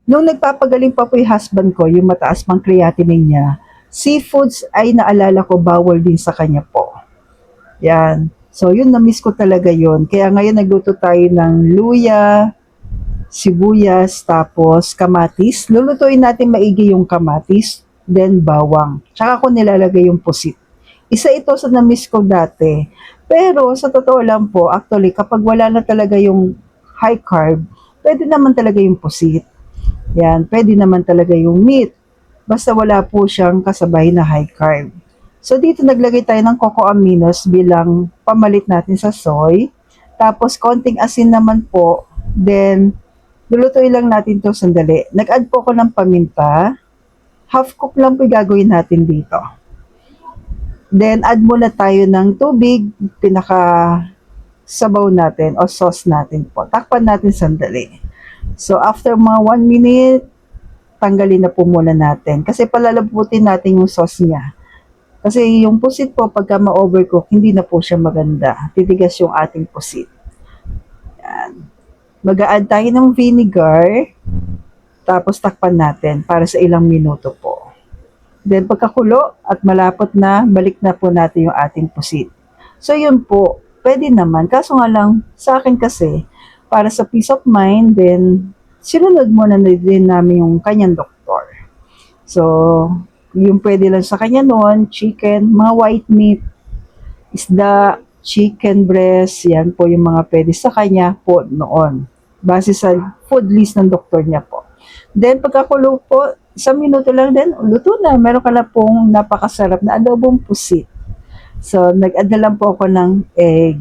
Nung nagpapagaling pa po yung husband ko, yung mataas pang creatinine niya, seafoods ay naalala ko bawal din sa kanya po. Yan. So yun, na-miss ko talaga yun. Kaya ngayon nagluto tayo ng luya, sibuyas, tapos kamatis. Lulutuin natin maigi yung kamatis, then bawang. Tsaka ko nilalagay yung pusit. Isa ito sa na-miss ko dati. Pero sa totoo lang po, actually, kapag wala na talaga yung high carb, pwede naman talaga yung pusit. Yan, pwede naman talaga yung meat. Basta wala po siyang kasabay na high carb. So dito naglagay tayo ng cocoa aminos bilang pamalit natin sa soy. Tapos konting asin naman po. Then lulutuin lang natin to sandali. Nag-add po ako ng paminta. Half cook lang po gagawin natin dito. Then add muna tayo ng tubig, pinaka sabaw natin o sauce natin po. Takpan natin sandali. So after mga 1 minute, tanggalin na po muna natin. Kasi palalabutin natin yung sauce niya. Kasi yung pusit po, pagka ma-overcook, hindi na po siya maganda. Titigas yung ating pusit. Yan. Mag-a-add tayo ng vinegar. Tapos takpan natin para sa ilang minuto po. Then pagkakulo at malapot na, balik na po natin yung ating pusit. So yun po, pwede naman. Kaso nga lang, sa akin kasi, para sa peace of mind, then sinunod muna na din namin yung kanyang doktor. So, yung pwede lang sa kanya noon, chicken, mga white meat, isda, chicken breast, yan po yung mga pwede sa kanya po noon. Base sa food list ng doktor niya po. Then pagkakulo po, 1 minuto lang din, luto na. Meron ka na pong napakasarap na adobong pusit. So, nag-add na lang po ako ng egg.